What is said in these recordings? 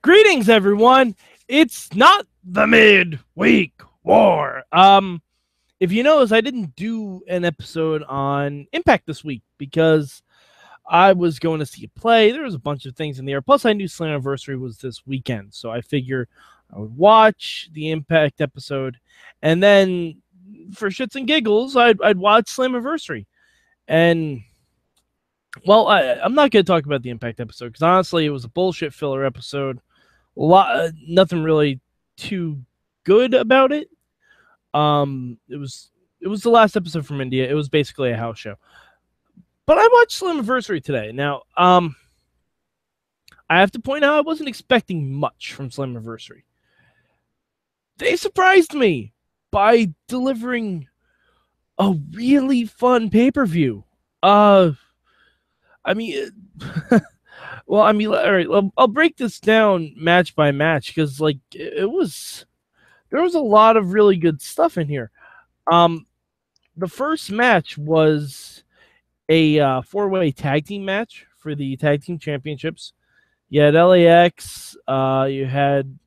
Greetings, everyone. It's not the midweek war. If you notice, I didn't do an episode on Impact this week because I was going to see a play. There was a bunch of things in the air. Plus, I knew Slammiversary was this weekend, so I figured I would watch the Impact episode, and then for shits and giggles, I'd watch Slammiversary. And well, I'm not going to talk about the Impact episode because honestly, it was a bullshit filler episode. Nothing really too good about it. It was the last episode from India. It was basically a house show. But I watched Slammiversary today. Now, I have to point out I wasn't expecting much from Slammiversary. They surprised me by delivering a really fun pay-per-view. I mean, well, I mean, all right, I'll break this down match by match because, like, there was a lot of really good stuff in here. The first match was a four-way tag team match for the Tag Team Championships. You had LAX, you had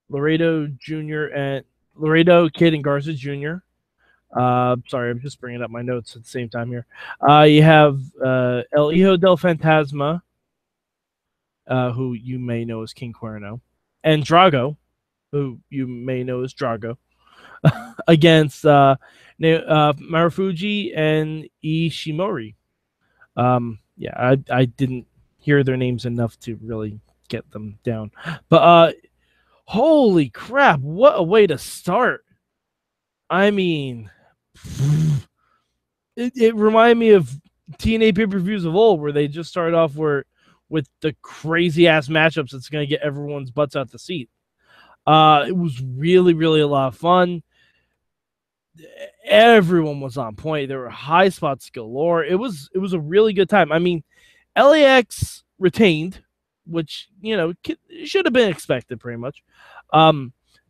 Laredo Jr. and Laredo Kid and Garza Jr. Sorry, I'm just bringing up my notes at the same time here. You have El Hijo del Fantasma, who you may know as King Cuerno, and Drago, who you may know as Drago, against Marufuji and Ishimori. Yeah, I didn't hear their names enough to really get them down. But holy crap, what a way to start. I mean, it reminded me of TNA pay-per-views of old where they just started off with the crazy-ass matchups that's going to get everyone's butts out the seat. It was really, really a lot of fun. Everyone was on point. There were high spots galore. It was a really good time. I mean, LAX retained, which, you know, should have been expected pretty much.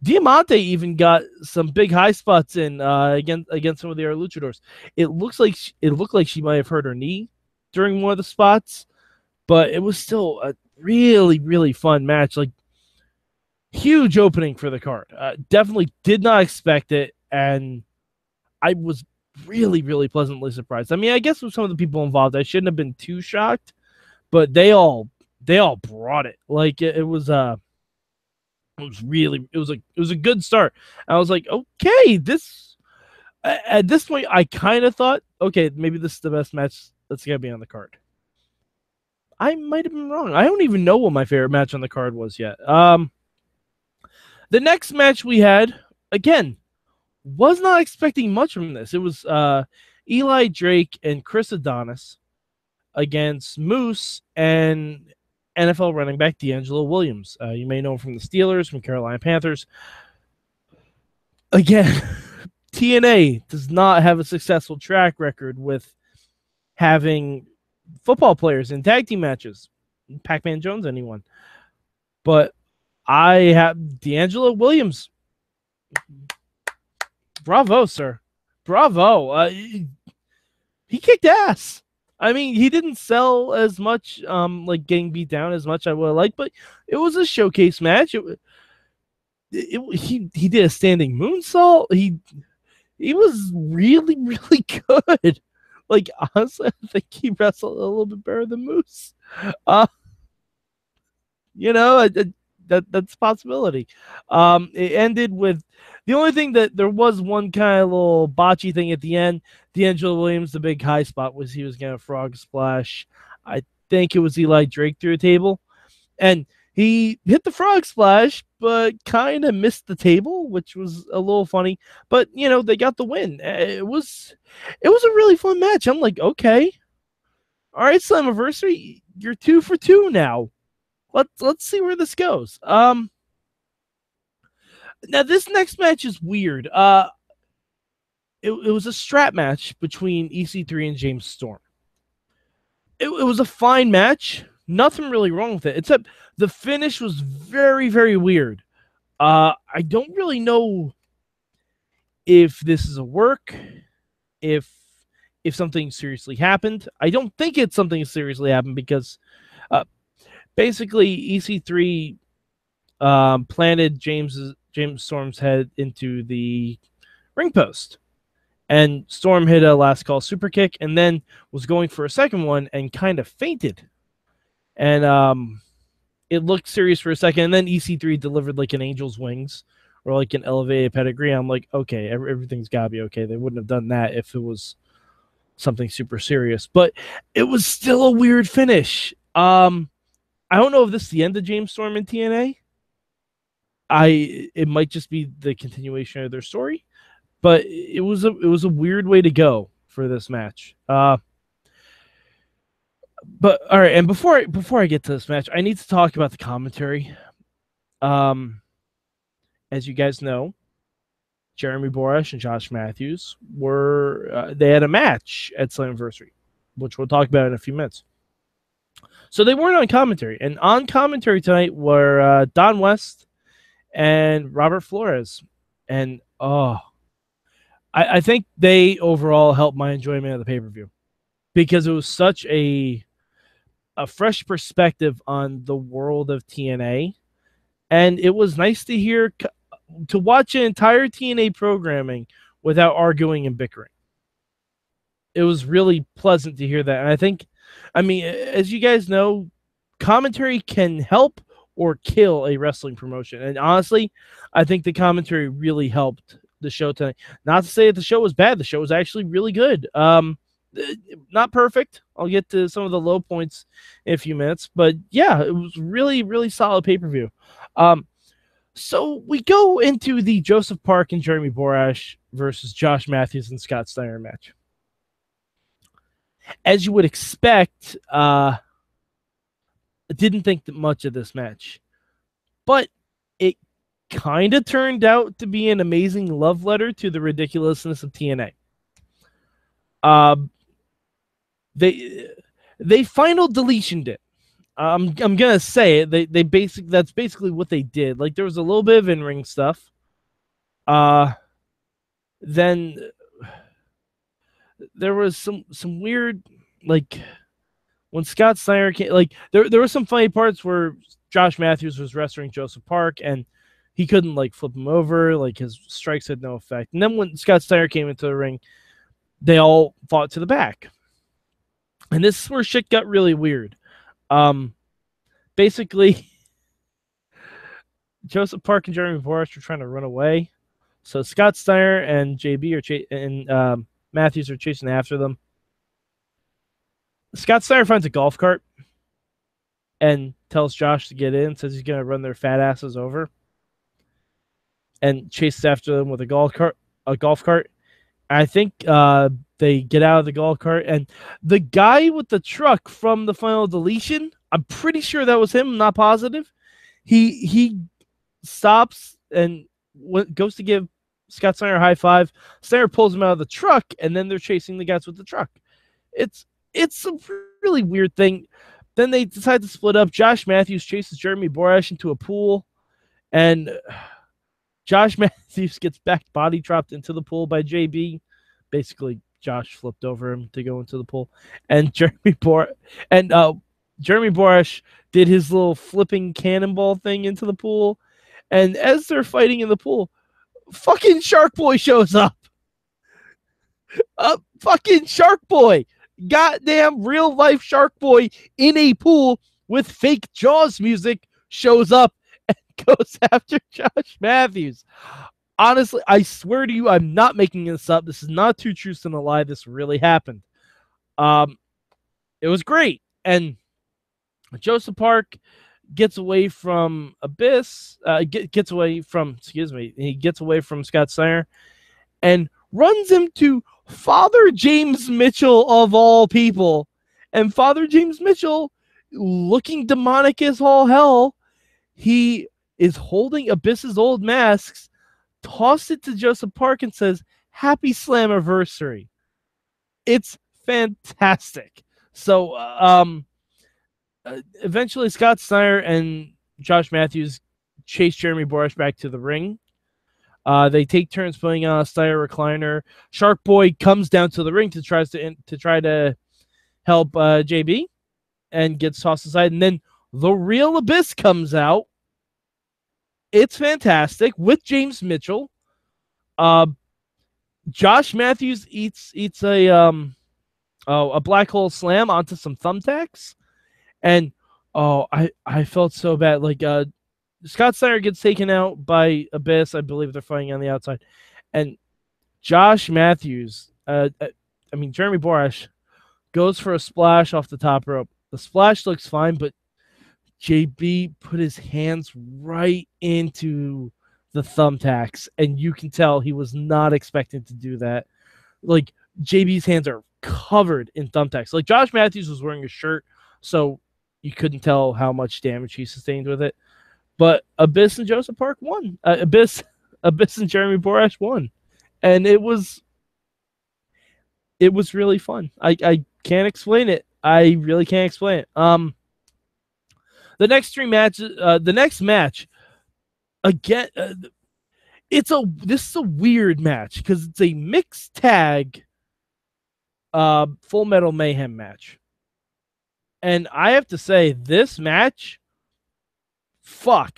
Diamante even got some big high spots in against some of the other luchadors. It looked like she might have hurt her knee during one of the spots, but it was still a really, really fun match. Like, huge opening for the card. Definitely did not expect it, and I was really, really pleasantly surprised. I mean, I guess with some of the people involved, I shouldn't have been too shocked, but they all brought it. Like, it was a good start. I was like, okay, at this point, I kind of thought, okay, maybe this is the best match that's gonna be on the card. I might have been wrong. I don't even know what my favorite match on the card was yet. The next match we had, again, was not expecting much from this. It was Eli Drake and Chris Adonis against Moose and NFL running back Deangelo Williams. You may know him from the Steelers, from Carolina Panthers. Again, TNA does not have a successful track record with having football players in tag team matches. Pac-Man Jones, anyone. But I have Deangelo Williams. Bravo, sir. Bravo. He kicked ass. I mean, he didn't sell as much, like getting beat down as much I would have liked, but it was a showcase match. He did a standing moonsault. He was really, really good. Like, honestly, I think he wrestled a little bit better than Moose. You know, that's a possibility. It ended with the only thing that there was one kind of little botchy thing at the end. Deangelo Williams, the big high spot was he was going to frog splash. I think it was Eli Drake through a table, and he hit the frog splash, but kind of missed the table, which was a little funny. But you know, they got the win. It was a really fun match. I'm like, okay, all right, Slammiversary, you're 2 for 2 now. Let's see where this goes. Now this next match is weird. It was a strap match between EC3 and James Storm. It was a fine match. Nothing really wrong with it, except the finish was very, very weird. I don't really know if this is a work, if something seriously happened. I don't think it's something seriously happened because basically EC3 planted James Storm's head into the ring post. And Storm hit a last call super kick and then was going for a second one and kind of fainted. And it looked serious for a second. And then EC3 delivered like an angel's wings or like an elevated pedigree. I'm like, okay, everything's got to be okay. They wouldn't have done that if it was something super serious. But it was still a weird finish. I don't know if this is the end of James Storm in TNA. It might just be the continuation of their story. But it was a weird way to go for this match. But all right, and before I get to this match, I need to talk about the commentary. As you guys know, Jeremy Borash and Josh Mathews they had a match at Slammiversary, which we'll talk about in a few minutes. So they weren't on commentary, and on commentary tonight were Don West and Robert Flores, and I think they overall helped my enjoyment of the pay-per-view because it was such a fresh perspective on the world of TNA. And it was nice to watch an entire TNA programming without arguing and bickering. It was really pleasant to hear that. And I mean, as you guys know, commentary can help or kill a wrestling promotion. And honestly, I think the commentary really helped the show tonight. Not to say that the show was bad. The show was actually really good. Not perfect. I'll get to some of the low points in a few minutes. But yeah, it was really, really solid pay-per-view. So we go into the Joseph Park and Jeremy Borash versus Josh Mathews and Scott Steiner match. As you would expect, I didn't think that much of this match. But it kind of turned out to be an amazing love letter to the ridiculousness of TNA. They final deletioned it. I'm gonna say it. That's basically what they did. Like there was a little bit of in-ring stuff. Then there was some weird, like when Scott Steiner came, like there were some funny parts where Josh Mathews was wrestling Joseph Park and he couldn't like flip him over, like his strikes had no effect. And then when Scott Steiner came into the ring, they all fought to the back. And this is where shit got really weird. Basically, Joseph Park and Jeremy Borash are trying to run away. So Scott Steiner and JB and Mathews are chasing after them. Scott Steiner finds a golf cart and tells Josh to get in, says he's going to run their fat asses over, and chases after them with a golf cart. I think they get out of the golf cart, and the guy with the truck from the final deletion, I'm pretty sure that was him, I'm not positive. He stops and goes to give Scott Steiner a high five. Steiner pulls him out of the truck, and then they're chasing the guys with the truck. It's a really weird thing. Then they decide to split up. Josh Mathews chases Jeremy Borash into a pool, and Josh Mathews gets back body dropped into the pool by JB. Basically, Josh flipped over him to go into the pool, and Jeremy Borash did his little flipping cannonball thing into the pool. And as they're fighting in the pool, fucking Shark Boy shows up. Fucking Shark Boy. Goddamn real life Shark Boy in a pool with fake Jaws music shows up and goes after Josh Mathews. Honestly, I swear to you, I'm not making this up. This is not two truths and a lie. This really happened. It was great. And Joseph Park gets away from Abyss, gets away from Scott Steiner and runs him to Father James Mitchell of all people. And Father James Mitchell, looking demonic as all hell, he is holding Abyss's old masks, tossed it to Joseph Park and says, "Happy Slammiversary." It's fantastic. So, eventually Scott Steiner and Josh Mathews chase Jeremy Borash back to the ring. They take turns putting on a Steiner recliner. Shark Boy comes down to the ring to try to help JB and gets tossed aside. And then The Real Abyss comes out. It's fantastic with James Mitchell. Josh Mathews eats a black hole slam onto some thumbtacks, and I felt so bad. Like Scott Steiner gets taken out by Abyss. I believe they're fighting on the outside, and Josh Mathews, Jeremy Borash, goes for a splash off the top rope. The splash looks fine, but JB put his hands right into the thumbtacks, and you can tell he was not expecting to do that. Like, JB's hands are covered in thumbtacks. Like, Josh Mathews was wearing a shirt, so you couldn't tell how much damage he sustained with it. But Abyss and Joseph Park won. Abyss and Jeremy Borash won. And it was really fun. I can't explain it. I really can't explain it. The next three matches, the next match, again, this is a weird match because it's a mixed tag Full Metal Mayhem match. And I have to say, this match,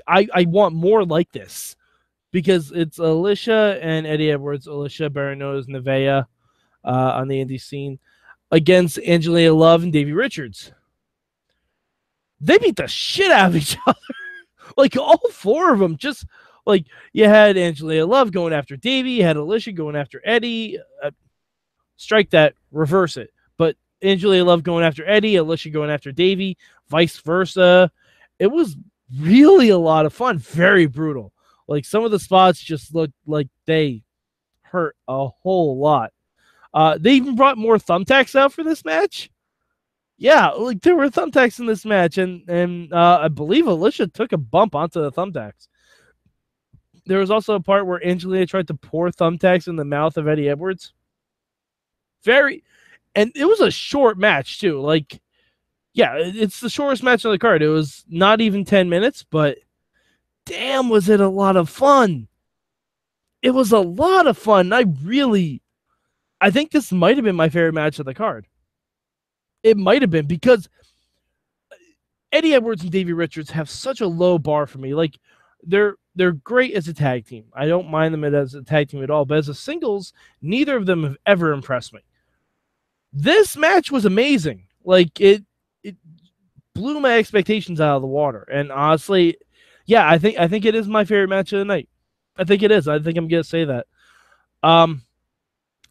I want more like this. Because it's Alicia and Eddie Edwards, Alicia better known as Nevaeh on the indie scene, against Angelina Love and Davey Richards. They beat the shit out of each other. Like, all four of them. Just, like, you had Angelina Love going after Davey, you had Alicia going after Eddie. Strike that, reverse it. But Angelina Love going after Eddie, Alicia going after Davey, vice versa. It was really a lot of fun. Very brutal. Like, some of the spots just looked like they hurt a whole lot. They even brought more thumbtacks out for this match. Yeah, like, there were thumbtacks in this match, and I believe Alicia took a bump onto the thumbtacks. There was also a part where Angelina tried to pour thumbtacks in the mouth of Eddie Edwards. And it was a short match, too. Like, yeah, it's the shortest match on the card. It was not even 10 minutes, but damn, was it a lot of fun. It was a lot of fun. I think this might have been my favorite match of the card. It might have been, because Eddie Edwards and Davey Richards have such a low bar for me. Like, they're great as a tag team. I don't mind them as a tag team at all, but as a singles, neither of them have ever impressed me. This match was amazing. Like, it blew my expectations out of the water. And honestly, yeah, I think it is my favorite match of the night. I think it is. I think I'm gonna say that.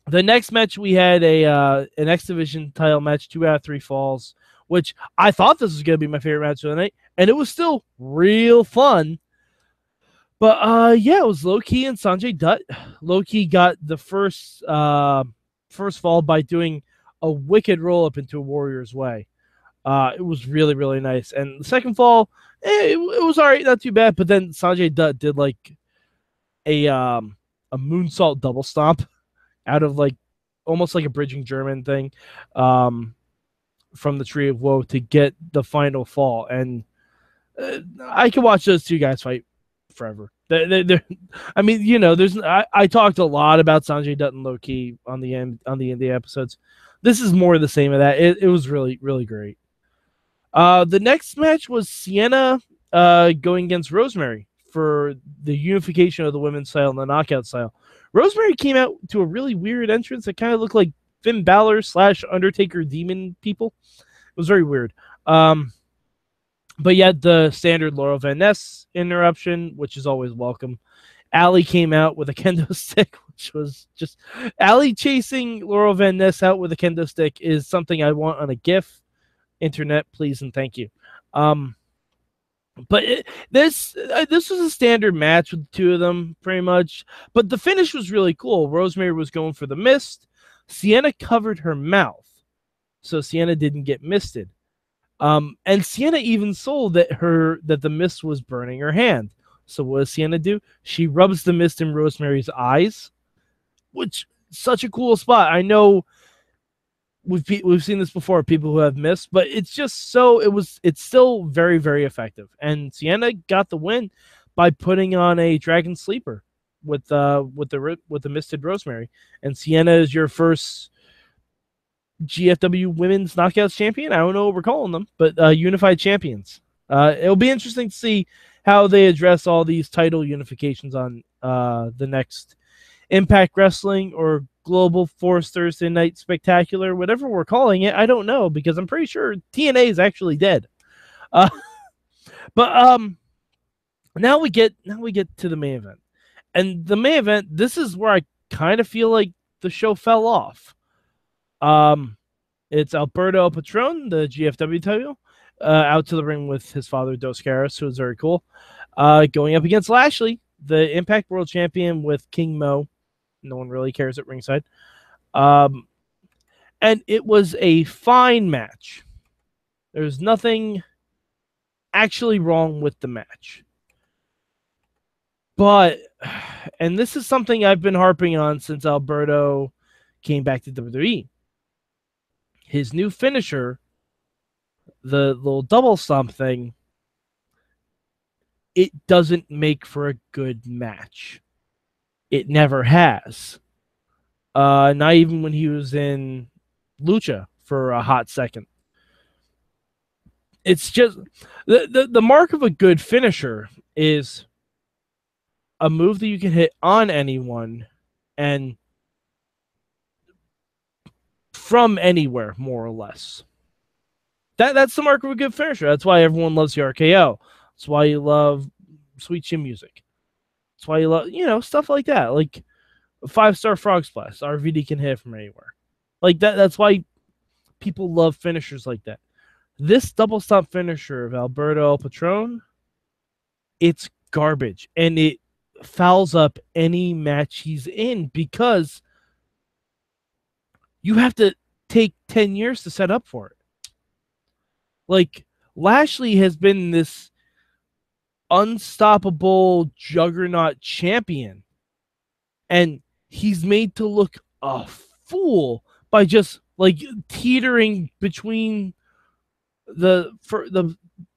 The next match, we had an X Division title match, 2 out of 3 falls, which I thought this was gonna be my favorite match of the night, and it was still real fun. But yeah, it was Ki and Sonjay Dutt. Ki got the first fall by doing a wicked roll up into a Warrior's Way. It was really, really nice. And the second fall, it was all right, not too bad. But then Sonjay Dutt did like a moonsault double stomp out of, like, almost like a bridging German thing from the Tree of Woe to get the final fall. And I could watch those two guys fight forever. I mean, you know, I talked a lot about Sonjay Dutt and Ki on the indie episodes. This is more of the same of that. It was really, really great. The next match was Sienna going against Rosemary for the unification of the women's style and the knockout style. Rosemary came out to a really weird entrance that kind of looked like Finn Balor / Undertaker demon people. It was very weird. But you had the standard Laurel Van Ness interruption, which is always welcome. Allie came out with a kendo stick, which was just... Allie chasing Laurel Van Ness out with a kendo stick is something I want on a GIF. Internet, please and thank you. But this was a standard match with the two of them, pretty much. But the finish was really cool. Rosemary was going for the mist. Sienna covered her mouth, so Sienna didn't get misted. And Sienna even sold that the mist was burning her hand. So what does Sienna do? She rubs the mist in Rosemary's eyes, which such a cool spot. I know we've seen this before, people who have missed, but it's just it's still very, very effective. And Sienna got the win by putting on a Dragon Sleeper with the misted Rosemary. And Sienna is your first GFW Women's Knockouts champion. I don't know what we're calling them, but unified champions. It'll be interesting to see how they address all these title unifications on the next Impact Wrestling or Global Force Thursday Night Spectacular, whatever we're calling it. I don't know, because I'm pretty sure TNA is actually dead. But now we get to the main event. And the main event, this is where I kind of feel like the show fell off. It's Alberto Patron, the GFW title, out to the ring with his father, Dos Caras, who is very cool, going up against Lashley, the Impact World Champion, with King Mo. No one really cares at ringside. And it was a fine match. There's nothing actually wrong with the match. But, and this is something I've been harping on since Alberto came back to WWE. His new finisher, the little double stomp thing, it doesn't make for a good match. It never has. Not even when he was in Lucha for a hot second. It's just the mark of a good finisher is a move that you can hit on anyone and from anywhere, more or less. That's the mark of a good finisher. That's why everyone loves the RKO. That's why you love Sweet Chin Music. That's why you love, stuff like that. Like a 5-star frog splash. RVD can hit from anywhere. Like that. That's why people love finishers like that. This double stomp finisher of Alberto Patron, it's garbage. And it fouls up any match he's in because you have to take 10 years to set up for it. Like, Lashley has been this unstoppable juggernaut champion, and he's made to look a fool by just like teetering between the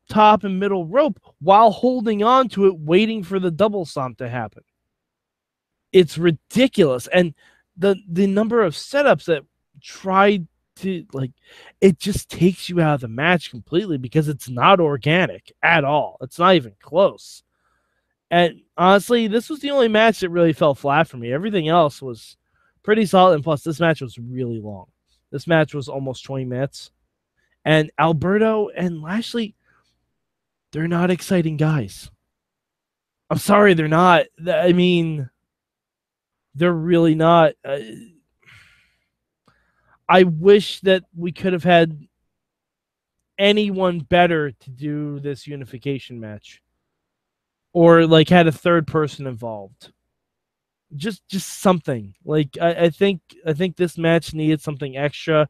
top and middle rope while holding on to it, waiting for the double stomp to happen. It's ridiculous. And the number of setups that tried to, like, it just takes you out of the match completely because it's not organic at all. It's not even close. And honestly, this was the only match that really fell flat for me. Everything else was pretty solid. And plus, this match was really long. This match was almost 20 minutes. And Alberto and Lashley, they're not exciting guys. I'm sorry, they're not. I mean, they're really not. I wish that we could have had anyone better to do this unification match, or like had a third person involved. Just something. Like I think this match needed something extra.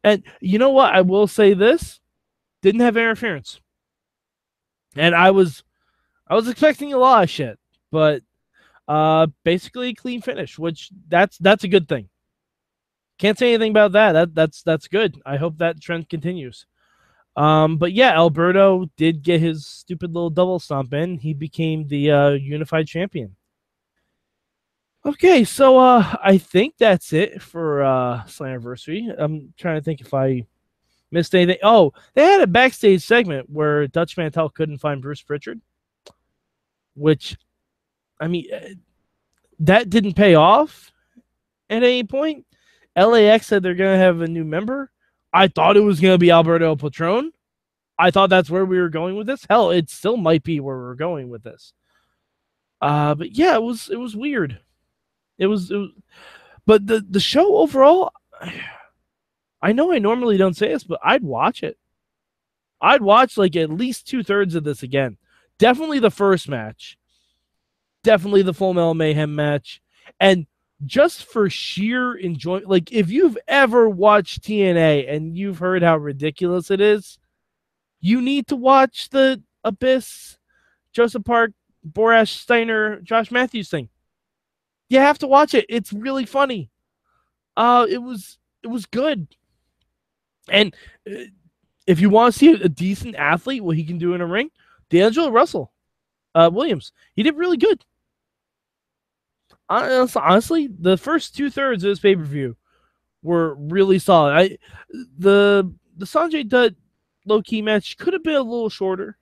And you know what? I will say this: didn't have interference, and I was expecting a lot of shit, but basically a clean finish, which that's a good thing. Can't say anything about that. That's good. I hope that trend continues. But yeah, Alberto did get his stupid little double stomp in. He became the unified champion. Okay, so I think that's it for Slammiversary. I'm trying to think if I missed anything. Oh, they had a backstage segment where Dutch Mantel couldn't find Bruce Pritchard, which, I mean, that didn't pay off at any point. LAX said they're going to have a new member. I thought it was going to be Alberto Patron. I thought that's where we were going with this. Hell, it still might be where we're going with this. But yeah, it was weird. It was but the show overall, I know I normally don't say this, but I'd watch it. I'd watch like at least 2/3 of this again. Definitely the first match. Definitely the Full Metal Mayhem match. And just for sheer enjoyment, like if you've ever watched TNA and you've heard how ridiculous it is, you need to watch the Abyss, Joseph Park, Borash, Steiner, Josh Mathews thing. You have to watch it. It's really funny. It was good. And if you want to see a decent athlete, what he can do in a ring, Deangelo Williams, he did really good. Honestly, the first 2/3 of this pay-per-view were really solid. The Sonjay Dutt low-key match could have been a little shorter.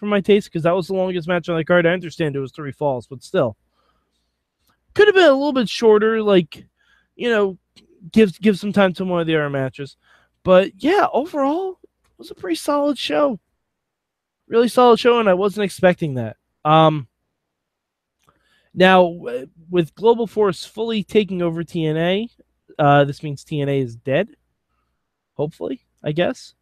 for my taste because that was the longest match on the card. I understand it was 3 falls, but still. Could have been a little bit shorter, like, you know, give some time to one of the other matches. But yeah, overall, it was a pretty solid show. Really solid show, and I wasn't expecting that. Now, with Global Force fully taking over TNA, this means TNA is dead. Hopefully, I guess.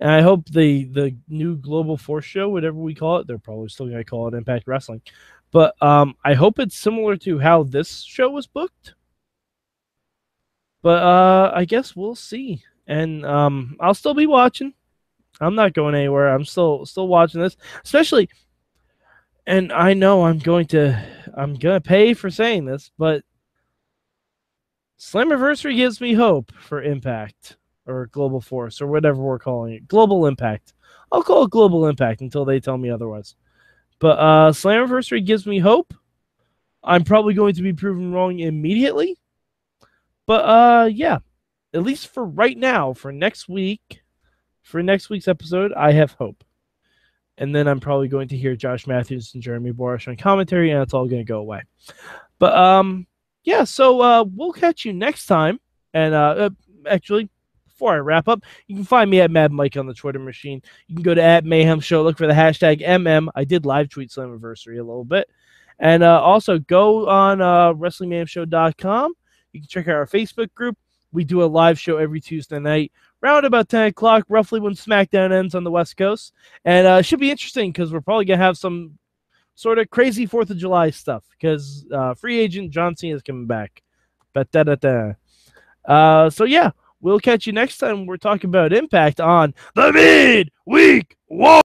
And I hope the new Global Force show, whatever we call it, they're probably still going to call it Impact Wrestling. But I hope it's similar to how this show was booked. But I guess we'll see. And I'll still be watching. I'm not going anywhere. I'm still watching this, especially. And I know I'm gonna pay for saying this, but Slammiversary gives me hope for Impact or Global Force or whatever we're calling it. Global Impact. I'll call it Global Impact until they tell me otherwise. But Slammiversary gives me hope. I'm probably going to be proven wrong immediately. But yeah, at least for right now, for next week's episode, I have hope. And then I'm probably going to hear Josh Mathews and Jeremy Borash on commentary, and it's all going to go away. But yeah, so we'll catch you next time. And actually, before I wrap up, you can find me at Mad Mike on the Twitter machine. You can go to @Mayhem Show, look for the hashtag MM. I did live tweet Slammiversary a little bit. And also go on WrestlingMayhemShow.com. You can check out our Facebook group. We do a live show every Tuesday night, around about 10 o'clock, roughly when SmackDown ends on the West Coast. And it should be interesting because we're probably going to have some sort of crazy 4th of July stuff because free agent John Cena is coming back. So, yeah, we'll catch you next time. We're talking about Impact on the Midweek War.